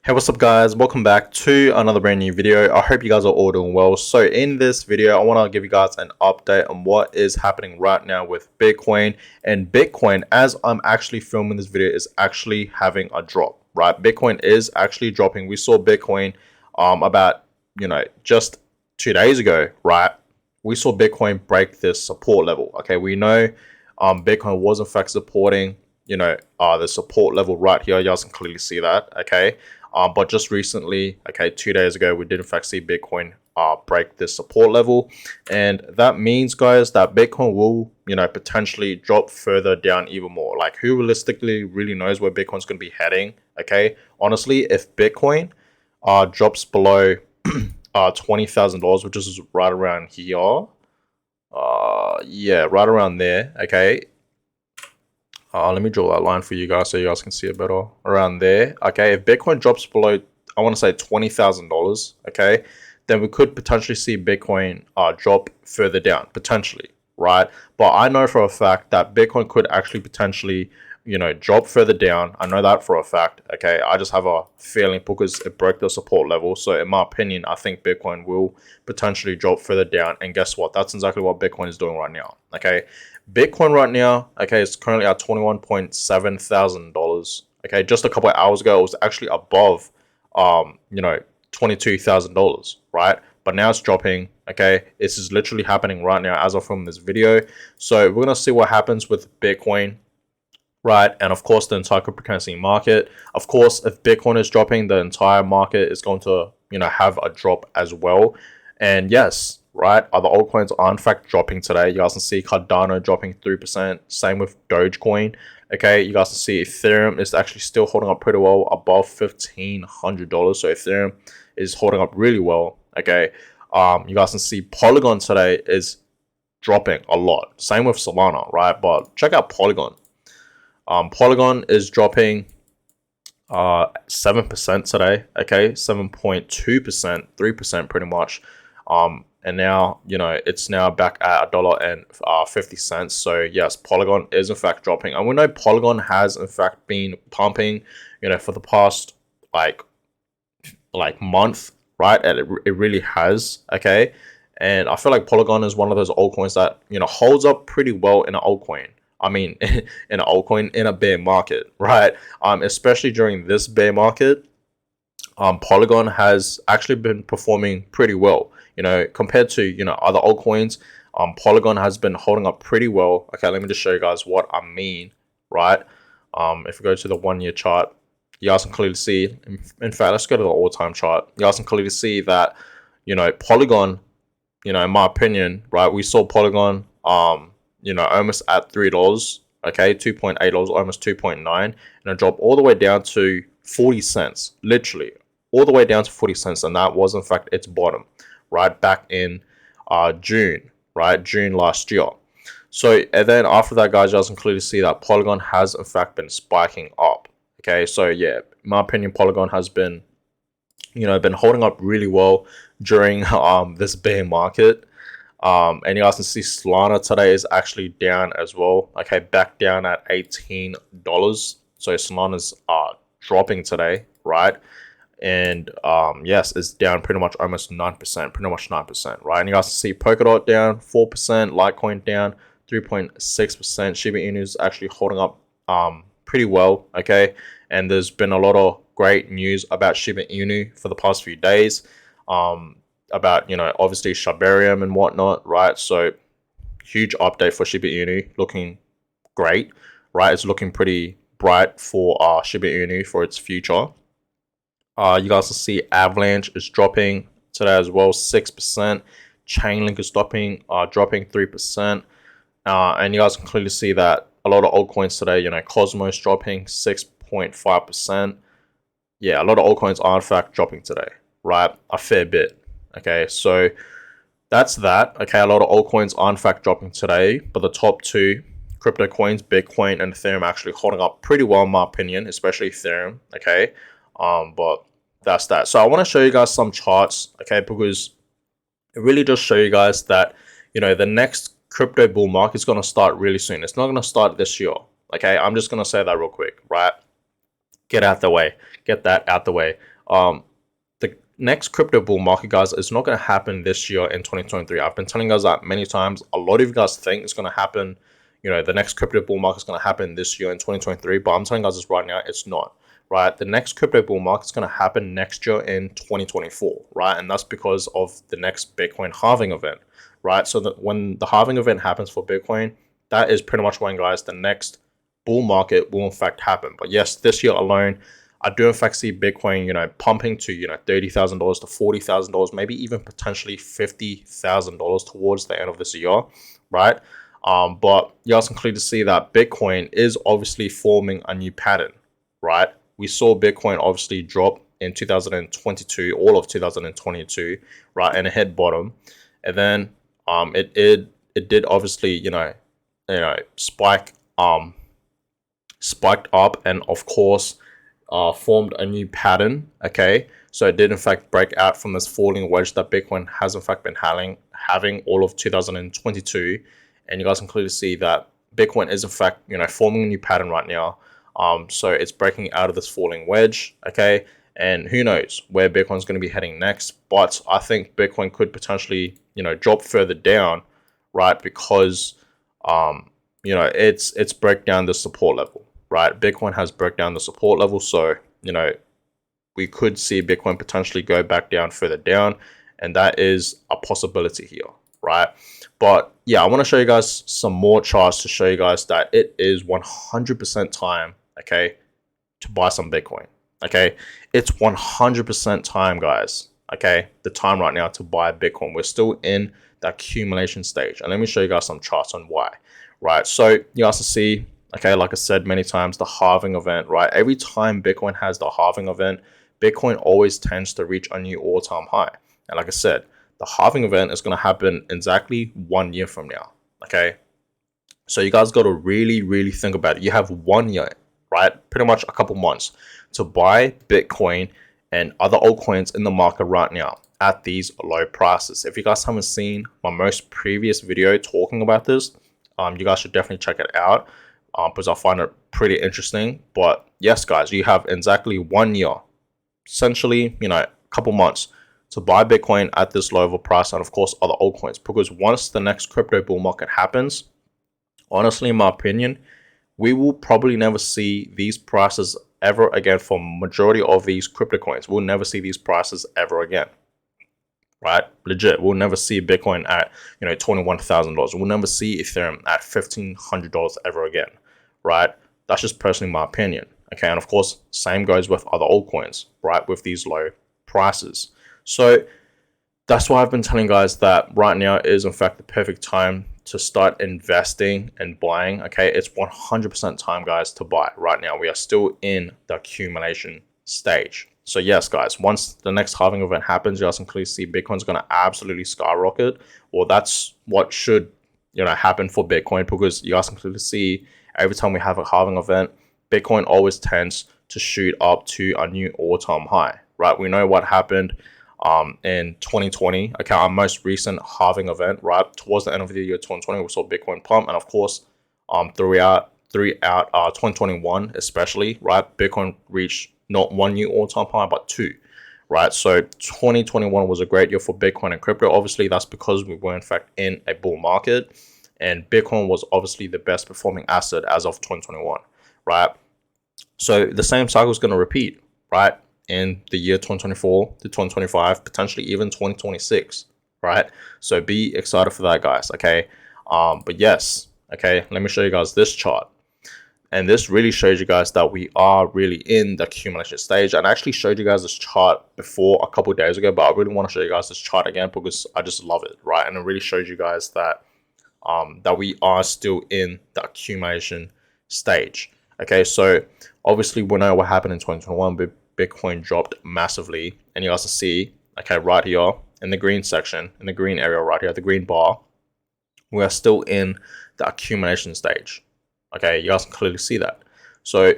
Hey, what's up guys? Welcome back to another brand new video. I hope you guys are all doing well. So in this video, I want to give you guys an update on what is happening right now with Bitcoin. And Bitcoin, as I'm actually filming this video, is actually having a drop, right? Bitcoin is actually dropping. We saw Bitcoin about, just 2 days ago, right? We saw Bitcoin break this support level. Okay, we know Bitcoin was in fact supporting, the support level right here. You guys can clearly see that, okay? But just recently, okay, 2 days ago, we did in fact see Bitcoin break this support level. And that means, guys, that Bitcoin will, potentially drop further down even more. Like, who realistically really knows where Bitcoin's going to be heading? Okay, honestly, if Bitcoin drops below $20,000, which is right around here, yeah, right around there, okay. Let me draw that line for you guys so you guys can see it better. Around there, okay. If Bitcoin drops below, I want to say $20,000, okay, then we could potentially see Bitcoin drop further down, potentially, right? But I know for a fact that Bitcoin could actually potentially, drop further down. I know that for a fact, okay. I just have a feeling because it broke the support level. So in my opinion, I think Bitcoin will potentially drop further down. And guess what? That's exactly what Bitcoin is doing right now, okay. Bitcoin right now, okay, it's currently at $21,700. Okay, just a couple of hours ago, it was actually above, $22,000, right? But now it's dropping. Okay, this is literally happening right now as I film this video. So we're gonna see what happens with Bitcoin, right? And of course, the entire cryptocurrency market. Of course, if Bitcoin is dropping, the entire market is going to, have a drop as well. And yes, right, other altcoins are in fact dropping today. You guys can see Cardano dropping 3%. Same with Dogecoin. Okay, you guys can see Ethereum is actually still holding up pretty well above $1,500. So Ethereum is holding up really well. Okay, you guys can see Polygon today is dropping a lot. Same with Solana, right? But check out Polygon. Polygon is dropping 7% today. Okay, 7.2%, 3% pretty much. And now, it's now back at $1.50. So yes, Polygon is in fact dropping. And we know Polygon has in fact been pumping, for the past like month, right? And it really has, okay. And I feel like Polygon is one of those altcoins that, holds up pretty well in an altcoin. I mean, in an altcoin in a bear market, right? Especially during this bear market, Polygon has actually been performing pretty well. Compared to other altcoins, Polygon has been holding up pretty well. Okay, let me just show you guys what I mean, right? If we go to the 1-year chart, you guys can clearly see. In fact, let's go to the all-time chart. You guys can clearly see that Polygon, in my opinion, right? We saw Polygon, almost at $3. Okay, $2.8, almost 2.9, and it dropped all the way down to 40 cents, literally all the way down to 40 cents, and that was in fact its bottom, right back in June, right, June last year. So and then after that, guys, you guys can clearly see that Polygon has in fact been spiking up. Okay, so yeah, in my opinion, Polygon has been, been holding up really well during this bear market. And you guys can see Solana today is actually down as well. Okay, back down at $18. So Solana's dropping today, right? And yes, it's down pretty much almost 9%, pretty much 9%, right? And you guys can see Polkadot down 4%, Litecoin down 3.6%. Shiba Inu is actually holding up pretty well, okay? And there's been a lot of great news about Shiba Inu for the past few days. About obviously Shibarium and whatnot, right? So huge update for Shiba Inu, looking great, right? It's looking pretty bright for Shiba Inu for its future. You guys can see Avalanche is dropping today as well, 6%. Chainlink is dropping 3%. And you guys can clearly see that a lot of altcoins today, Cosmos dropping 6.5%. Yeah, a lot of altcoins are in fact dropping today, right? A fair bit. Okay, so that's that. Okay, a lot of altcoins are in fact dropping today, but the top two crypto coins, Bitcoin and Ethereum, actually holding up pretty well in my opinion, especially Ethereum. Okay, but that's that. So I want to show you guys some charts, okay, because it really just show you guys that the next crypto bull market is going to start really soon. It's not going to start this year. Okay, I'm just going to say that real quick, right? Get out the way. Get that out the way. The next crypto bull market, guys, is not going to happen this year in 2023. I've been telling you guys that many times. A lot of you guys think it's going to happen. The next crypto bull market is going to happen this year in 2023, but I'm telling you guys this right now, it's not. Right, the next crypto bull market is going to happen next year in 2024, right? And that's because of the next Bitcoin halving event, right? So that when the halving event happens for Bitcoin, that is pretty much when, guys, the next bull market will in fact happen. But yes, this year alone, I do in fact see Bitcoin, pumping to $30,000 to $40,000, maybe even potentially $50,000 towards the end of this year, right? But you guys can clearly see that Bitcoin is obviously forming a new pattern, right? We saw Bitcoin obviously drop in 2022, all of 2022, right, and it hit bottom, and then it did obviously spike spiked up, and of course formed a new pattern. Okay, so it did in fact break out from this falling wedge that Bitcoin has in fact been having all of 2022, and you guys can clearly see that Bitcoin is in fact forming a new pattern right now. So it's breaking out of this falling wedge, okay? And who knows where Bitcoin's going to be heading next? But I think Bitcoin could potentially, drop further down, right? Because, it's break down the support level, right? Bitcoin has broke down the support level, so we could see Bitcoin potentially go back down further down, and that is a possibility here, right? But yeah, I want to show you guys some more charts to show you guys that it is 100% time, okay, to buy some Bitcoin. Okay, it's 100% time, guys. Okay, the time right now to buy Bitcoin. We're still in the accumulation stage, and let me show you guys some charts on why. Right, so you guys can see, okay, like I said many times, the halving event, right? Every time Bitcoin has the halving event, Bitcoin always tends to reach a new all-time high. And like I said, the halving event is going to happen exactly 1 year from now. Okay, so you guys got to really, really think about it. You have 1 year, right? Pretty much a couple months to buy Bitcoin and other altcoins in the market right now at these low prices. If you guys haven't seen my most previous video talking about this, you guys should definitely check it out because I find it pretty interesting. But yes, guys, you have exactly 1 year, essentially, a couple months to buy Bitcoin at this low of a price, and of course other altcoins, because once the next crypto bull market happens, honestly, in my opinion, we will probably never see these prices ever again for majority of these crypto coins. We'll never see these prices ever again, right? Legit, we'll never see Bitcoin at $21,000. We'll never see Ethereum at $1,500 ever again, right? That's just personally my opinion. Okay, and of course, same goes with other altcoins, right? With these low prices. So that's why I've been telling guys that right now is in fact the perfect time to start investing and buying. Okay, it's 100% time, guys, to buy right now. We are still in the accumulation stage. So yes, guys, once the next halving event happens, you guys can clearly see Bitcoin's going to absolutely skyrocket. Well, that's what should happen for Bitcoin, because you guys can clearly see every time we have a halving event, Bitcoin always tends to shoot up to a new all-time high, right? We know what happened in 2020, okay, our most recent halving event, right? Towards the end of the year 2020, we saw Bitcoin pump, and of course, throughout 2021, especially, right? Bitcoin reached not one new all-time high, but two, right? So 2021 was a great year for Bitcoin and crypto. Obviously, that's because we were in fact in a bull market, and Bitcoin was obviously the best performing asset as of 2021, right? So the same cycle is going to repeat, right? In the year 2024 to 2025, potentially even 2026, right? So be excited for that, guys, okay? But yes, okay, let me show you guys this chart. And this really shows you guys that we are really in the accumulation stage. And I actually showed you guys this chart before a couple of days ago, but I really want to show you guys this chart again because I just love it, right? And it really shows you guys that that we are still in the accumulation stage. Okay, so obviously we know what happened in 2021, but Bitcoin dropped massively, and you also see, okay, right here in the green section, in the green area right here, the green bar, we are still in the accumulation stage. Okay, you guys can clearly see that. So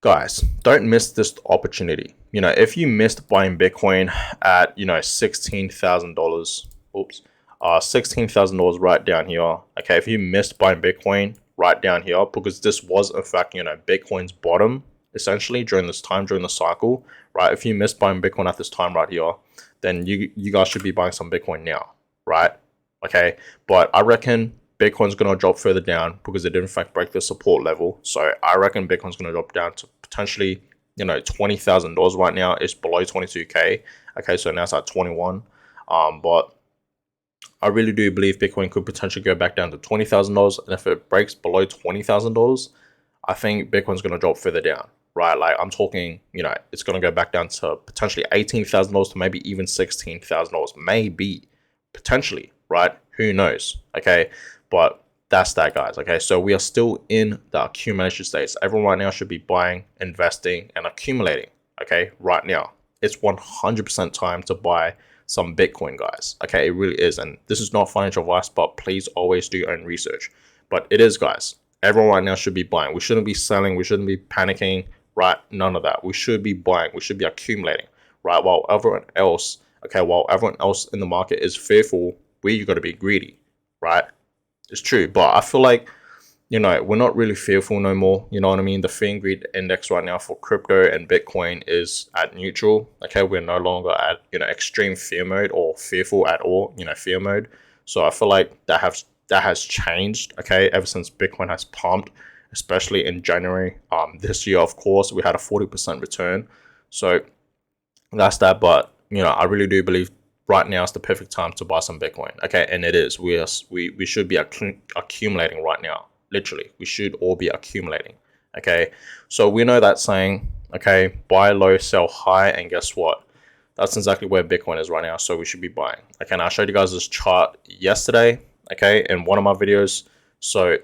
guys, don't miss this opportunity. If you missed buying Bitcoin at $16,000, $16,000 right down here. Okay, if you missed buying Bitcoin right down here, because this was in fact Bitcoin's bottom, essentially during this time, during the cycle, right? If you missed buying Bitcoin at this time right here, then you guys should be buying some Bitcoin now, right? Okay, but I reckon Bitcoin's gonna drop further down because it did in fact break the support level. So I reckon Bitcoin's gonna drop down to potentially, $20,000 right now. It's below 22K. Okay, so now it's at 21. But I really do believe Bitcoin could potentially go back down to $20,000, and if it breaks below $20,000, I think Bitcoin's going to drop further down, right? Like I'm talking, it's going to go back down to potentially $18,000 to maybe even $16,000, maybe, potentially, right? Who knows? Okay, but that's that, guys. Okay, so we are still in the accumulation stage. Everyone right now should be buying, investing, and accumulating. Okay, right now it's 100% time to buy some Bitcoin, guys. Okay, it really is. And this is not financial advice, but please always do your own research. But it is, guys. Everyone right now should be buying. We shouldn't be selling. We shouldn't be panicking, right? None of that. We should be buying. We should be accumulating, right? While everyone else in the market is fearful, we got to be greedy, right? It's true. But I feel like, we're not really fearful no more. You know what I mean? The fear and greed index right now for crypto and Bitcoin is at neutral. Okay, we're no longer at extreme fear mode or fearful at all. Fear mode. So I feel like that has changed. Okay, ever since Bitcoin has pumped, especially in January this year. Of course, we had a 40% return. So that's that. But I really do believe right now is the perfect time to buy some Bitcoin. Okay, and it is. We should be accumulating right now. Literally, we should all be accumulating. Okay, so we know that saying. Okay, buy low, sell high, and guess what? That's exactly where Bitcoin is right now. So we should be buying. Okay, and I showed you guys this chart yesterday. Okay, in one of my videos. So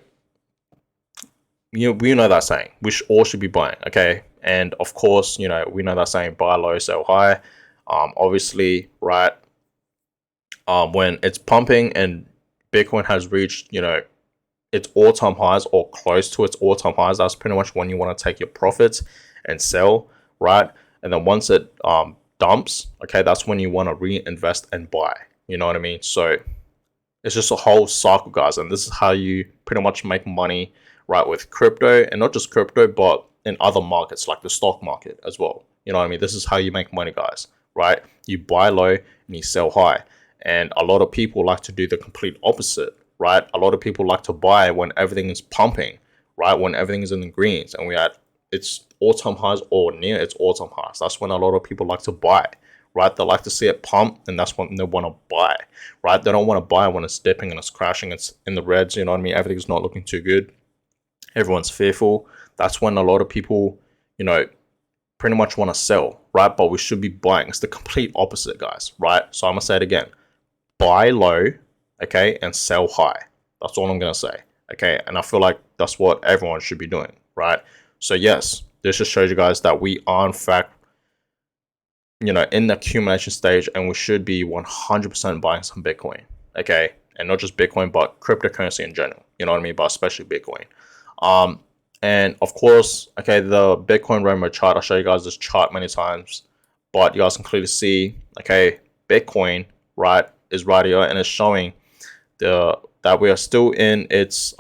we know that saying. We all should be buying. Okay, and of course, we know that saying: buy low, sell high. Obviously, right. When it's pumping and Bitcoin has reached, its all-time highs or close to its all-time highs, that's pretty much when you want to take your profits and sell, right? And then once it dumps, okay, that's when you want to reinvest and buy. You know what I mean? So it's just a whole cycle, guys, and this is how you pretty much make money, right, with crypto, and not just crypto, but in other markets like the stock market as well. You know what I mean? This is how you make money, guys, right? You buy low and you sell high. And a lot of people like to do the complete opposite, right? A lot of people like to buy when everything is pumping, right? When everything is in the greens and we're at its all-time highs or near its all-time highs. That's when a lot of people like to buy, right? They like to see it pump, and that's when they want to buy, right? They don't want to buy when it's dipping and it's crashing, it's in the reds, you know what I mean? Everything's not looking too good. Everyone's fearful. That's when a lot of people, pretty much want to sell, right? But we should be buying. It's the complete opposite, guys, right? So I'm going to say it again. Buy low, okay, and sell high. That's all I'm going to say, okay? And I feel like that's what everyone should be doing, right? So yes, this just shows you guys that we are in fact, in the accumulation stage, and we should be 100% buying some Bitcoin, okay? And not just Bitcoin, but cryptocurrency in general, you know what I mean? But especially Bitcoin. And of course, okay, the Bitcoin rainbow chart, I'll show you guys this chart many times, but you guys can clearly see, okay, Bitcoin, right, is right here, and it's showing that we are still in its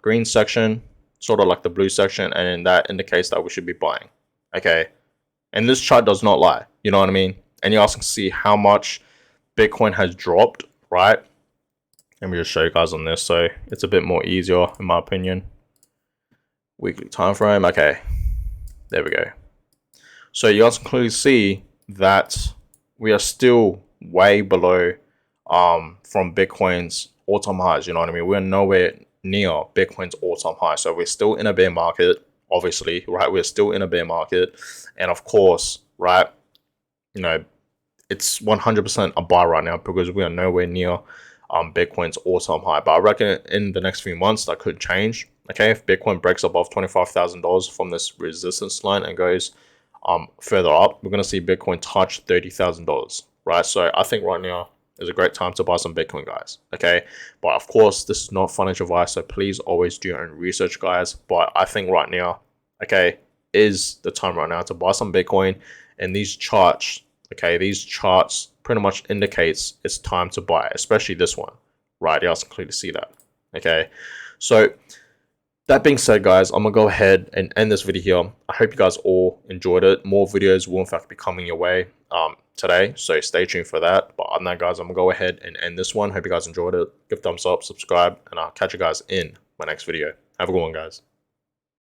green section, sort of like the blue section, and that indicates that we should be buying, okay? And this chart does not lie, you know what I mean? And you guys can see how much Bitcoin has dropped, right? Let me just show you guys on this, so it's a bit more easier in my opinion. Weekly time frame, okay, there we go. So you guys can clearly see that we are still way below from Bitcoin's all-time highs. You know what I mean? We're nowhere near Bitcoin's all-time high, so we're still in a bear market, obviously, right? We're still in a bear market, and of course, right, it's 100% a buy right now because we are nowhere near Bitcoin's all-time high. But I reckon in the next few months that could change. Okay, if Bitcoin breaks above $25,000 from this resistance line and goes further up, we're going to see Bitcoin touch $30,000, right? So I think right now is a great time to buy some Bitcoin, guys. Okay, but of course, this is not financial advice, so please always do your own research, guys. But I think right now, okay, is the time right now to buy some Bitcoin. And these charts, okay, these charts pretty much indicates it's time to buy, especially this one, right? You guys can clearly see that. Okay, so That being said, guys, I'm gonna go ahead and end this video here. I hope you guys all enjoyed it. More videos will in fact be coming your way today, so stay tuned for that. But other than that, guys, I'm gonna go ahead and end this one. Hope you guys enjoyed it. Give a thumbs up, subscribe, and I'll catch you guys in my next video. Have a good one, guys.